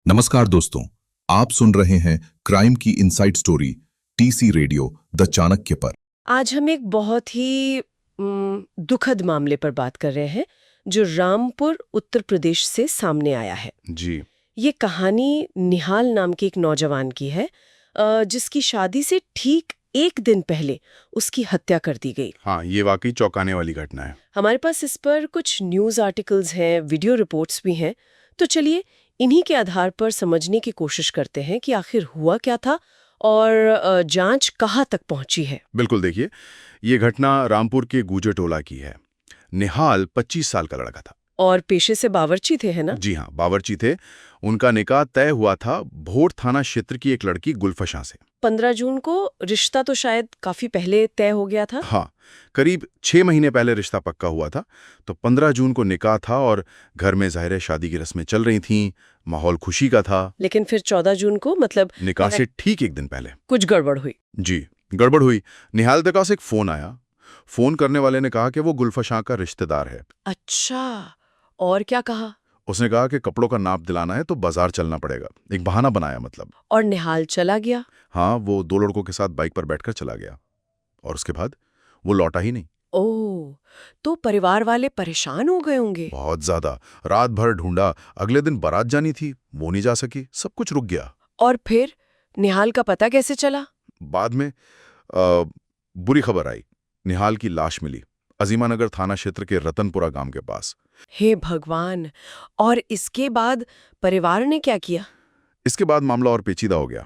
नमस्कार दोस्तों, आप सुन रहे हैं क्राइम की inside story TC radio the Chanakya पर। आज हम एक बहुत ही दुखद मामले पर बात कर रहे हैं जो रामपुर उत्तर प्रदेश से सामने आया है। जी। ये कहानी निहाल नाम के एक नौजवान की है जिसकी शादी से ठीक एक दिन पहले उसकी हत्या कर दी गई। हाँ, ये वाकई चौंकाने वाली घटना है। हमारे पास इस पर कुछ न्यूज़ आर्टिकल्स हैं, वीडियो रिपोर्ट्स भी हैं। तो चलिए इन्हीं के आधार पर समझने की कोशिश करते हैं कि आखिर हुआ क्या था और जांच कहाँ तक पहुंची है। बिल्कुल, देखिए, ये घटना रामपुर के गूजे टोला की है। निहाल 25 साल का लड़का था। और पेशे से बावर्ची थे, है ना? जी हाँ, बावर्ची थे। उनका निकाह तय हुआ था भोर थाना क्षेत्र की एक लड़की गुलफशा से। 15 जून को रिश्ता तो शायद काफी पहले तय हो गया था। हाँ, करीब 6 महीने पहले रिश्ता पक्का हुआ था। तो 15 जून को निकाह था और घर में ज़ाहिर है शादी की रस्में चल रही थीं, माहौल खुशी का था। लेकिन फिर 14 जून को मतलब निकाह से ठीक एक दिन पहले कुछ गड़बड़ हुई। जी, गड़बड़ हुई। निहाल के पास एक फ़ोन आया। फ़ोन करने वाले ने कहा कि वो गुलफशा का रिश्तेदार है। अच्छा, और क्या कहा? उसने कहा कि कपड़ों का नाप दिलाना है तो बाजार चलना पड़ेगा। एक बहाना बनाया मतलब। और निहाल चला गया। हाँ, वो 2 लड़कों के साथ बाइक पर बैठकर चला गया और उसके बाद वो लौटा ही नहीं। ओह, तो परिवार वाले परेशान हो गए होंगे। बहुत ज्यादा। रात भर ढूंढा। अगले दिन बारात जानी थी, वो नहीं जा सकी, सब कुछ रुक गया। और फिर निहाल का पता कैसे चला? बाद में बुरी खबर आई। निहाल की लाश मिली अजीमानगर थाना क्षेत्र के रतनपुरा गांव के पास। हे भगवान! और इसके बाद परिवार ने क्या किया? इसके बाद मामला और पेचीदा हो गया।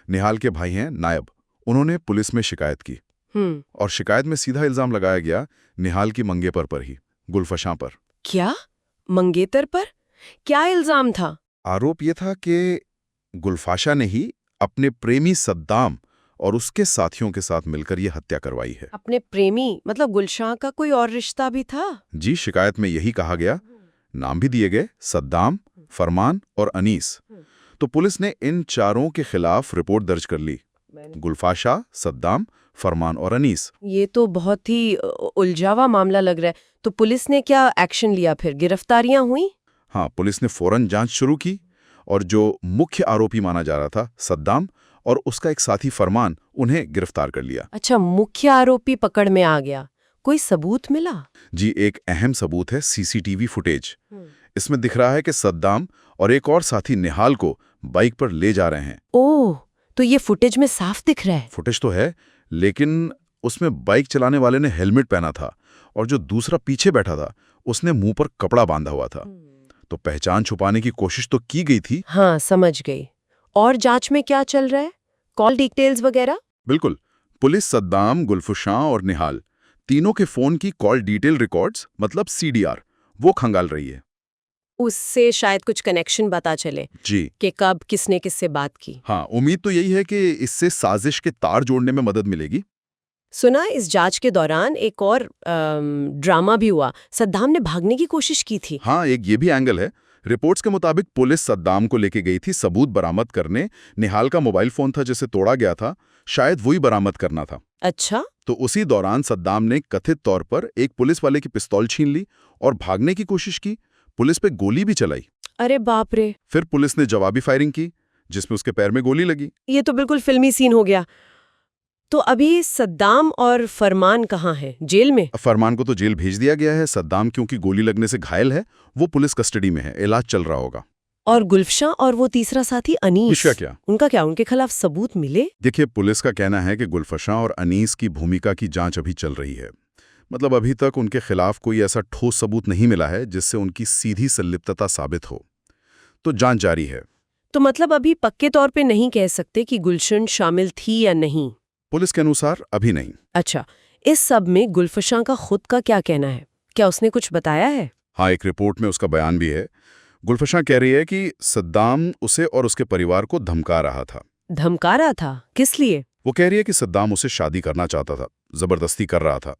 निहाल के भाई हैं नायब, उन्होंने पुलिस में शिकायत की और शिकायत में सीधा इल्जाम लगाया गया निहाल की मंगेतर पर ही, गुलफशा पर। क्या? मंगेतर पर? क्या इल्जाम था? आरोप ये था कि गुलफाशा ने ही अपने प्रेमी सद्दाम और उसके साथियों के साथ मिलकर ये हत्या करवाई है। अपने प्रेमी मतलब गुलशाह का कोई और रिश्ता भी था? जी, शिकायत में यही कहा गया। नाम भी दिए गए, सद्दाम, फरमान और अनीस। तो पुलिस ने इन चारों के खिलाफ रिपोर्ट दर्ज कर ली। गुलफाशा, सद्दाम, फरमान और अनीस। ये तो बहुत ही उलझा हुआ मामला लग रहा है। तो पुलिस ने क्या एक्शन लिया फिर? गिरफ्तारियां हुई? हाँ, पुलिस ने फौरन जांच शुरू की और जो मुख्य आरोपी माना जा रहा था सद्दाम और उसका एक साथी फरमान, उन्हें गिरफ्तार कर लिया। अच्छा, मुख्य आरोपी पकड़ में आ गया। कोई सबूत मिला? जी, एक अहम सबूत है सीसीटीवी फुटेज। इसमें दिख रहा है कि सद्दाम और एक और साथी निहाल को बाइक पर ले जा रहे हैं। ओह, तो ये फुटेज में साफ दिख रहा है। फुटेज तो है, लेकिन उसमें बाइक चलाने वाले ने हेलमेट पहना था और जो दूसरा पीछे बैठा था उसने मुंह पर कपड़ा बांधा हुआ था। तो पहचान छुपाने की कोशिश तो की गई थी। हाँ, समझ गई। और जांच में क्या चल रहा है? कॉल डिटेल्स वगैरह? बिल्कुल। पुलिस सद्दाम, गुलफशा और निहाल तीनों के फोन की कॉल डिटेल रिकॉर्ड्स मतलब सीडीआर वो खंगाल रही है। उससे शायद कुछ कनेक्शन पता चले जी कि कब किसने किससे बात की। हाँ, उम्मीद तो यही है कि इससे साजिश के तार जोड़ने में मदद मिलेगी। सुना इस जांच के दौरान एक और ड्रामा भी हुआ। सद्दाम ने भागने की कोशिश की थी। हाँ, एक ये भी एंगल है। रिपोर्ट्स के मुताबिक पुलिस सद्दाम को लेके गई थी सबूत बरामद करने। निहाल का मोबाइल फोन था जिसे तोड़ा गया था, शायद वही बरामद करना था। अच्छा, तो उसी दौरान सद्दाम ने कथित तौर पर एक पुलिस वाले की पिस्तौल छीन ली और भागने की कोशिश की। पुलिस पे गोली भी चलाई। अरे बाप रे! फिर पुलिस ने जवाबी फायरिंग की जिसमें उसके पैर में गोली लगी। ये तो बिल्कुल फिल्मी सीन हो गया। तो अभी सद्दाम और फरमान कहाँ हैं? जेल में? फरमान को तो जेल भेज दिया गया है। सद्दाम क्योंकि गोली लगने से घायल है, वो पुलिस कस्टडी में है, इलाज चल रहा होगा। और गुलफशा और वो तीसरा साथी अनीस, इसका क्या? उनके खिलाफ सबूत मिले? देखिए, पुलिस का कहना है कि गुलफशा और अनीस की भूमिका की जांच अभी चल रही है। मतलब अभी तक उनके खिलाफ कोई ऐसा ठोस सबूत नहीं मिला है जिससे उनकी सीधी संलिप्तता साबित हो। तो जांच जारी है। तो मतलब अभी पक्के तौर पे नहीं कह सकते कि गुलशन शामिल थी या नहीं? पुलिस के अनुसार अभी नहीं। अच्छा, इस सब में गुलफशा का खुद का क्या कहना है? क्या उसने कुछ बताया है? हाँ, एक रिपोर्ट में उसका बयान भी है। गुलफशा कह रही है कि सद्दाम उसे और उसके परिवार को धमका रहा था। धमका रहा था? किस लिए? वो कह रही है कि सद्दाम उसे शादी करना चाहता था, जबरदस्ती कर रहा था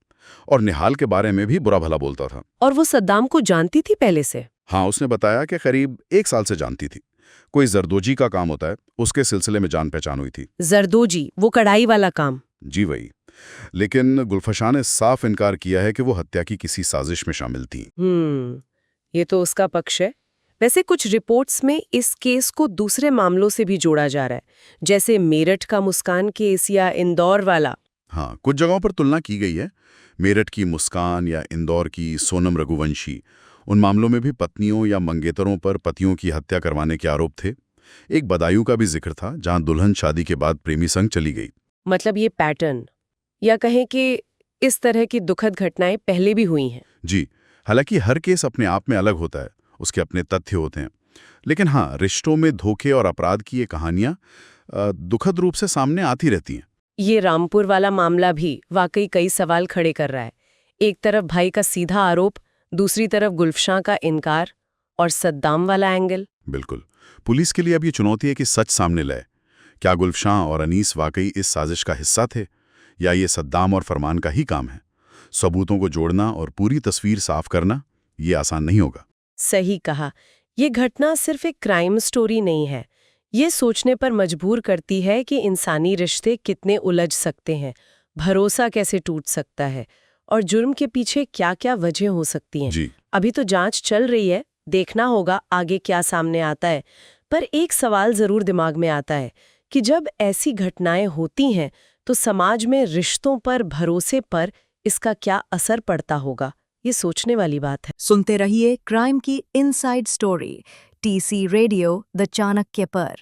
और निहाल के बारे में भी बुरा भला बोलता था। और वो सद्दाम को जानती थी पहले से? हाँ, उसने बताया कि करीब 1 साल से जानती थी। कोई जरदोजी का काम होता है, उसके सिलसिले में जान पहचान हुई थी। जरदोजी, वो कढ़ाई वाला काम? जी वही। लेकिन गुलफशा ने साफ इनकार किया है कि वो हत्या की किसी साजिश में शामिल थी। ये तो उसका पक्ष है। वैसे कुछ रिपोर्ट्स में इस केस को दूसरे मामलों से भी जोड़ा जा रहा है, जैसे मेरठ का मुस्कान केस या इंदौर वाला। हाँ, कुछ जगहों पर तुलना की गई है। मेरठ की मुस्कान या इंदौर की सोनम रघुवंशी, उन मामलों में भी पत्नियों या मंगेतरों पर पतियों की हत्या करवाने के आरोप थे। एक बदायूं का भी जिक्र था, जहां दुल्हन शादी के बाद प्रेमी संग चली गई। मतलब ये पैटर्न, या कहें कि इस तरह की दुखद घटनाएं पहले भी हुई हैं। जी, हालांकि हर केस अपने आप में अलग होता है, उसके अपने तथ्य होते हैं। लेकिन हाँ, रिश्तों में धोखे और अपराध की ये कहानियां दुखद रूप से सामने आती रहती हैं। ये रामपुर वाला मामला भी वाकई कई सवाल खड़े कर रहा है। एक तरफ भाई का सीधा आरोप, दूसरी तरफ गुल्फशाह का इनकार, और सद्दाम वाला एंगल। बिल्कुल, पुलिस के लिए अब ये चुनौती है कि सच सामने लाए। क्या गुल्फशाह और अनीस वाकई इस साजिश का हिस्सा थे, या ये सद्दाम और फरमान का ही काम है? सबूतों को जोड़ना और पूरी तस्वीर साफ करना ये आसान नहीं होगा। सही कहा। ये घटना सिर्फ एक क्राइम स्टोरी नहीं है, ये सोचने पर मजबूर करती है कि इंसानी रिश्ते कितने उलझ सकते हैं, भरोसा कैसे टूट सकता है, और जुर्म के पीछे क्या-क्या वजह हो सकती हैं। जी, अभी तो जांच चल रही है, देखना होगा आगे क्या सामने आता है। पर एक सवाल जरूर दिमाग में आता है कि जब ऐसी घटनाएं होती हैं तो समाज में रिश्तों पर, भरोसे पर इसका क्या असर पड़ता होगा। ये सोचने वाली बात है। सुनते रहिए क्राइम की inside story, TC radio the Chanakya पर।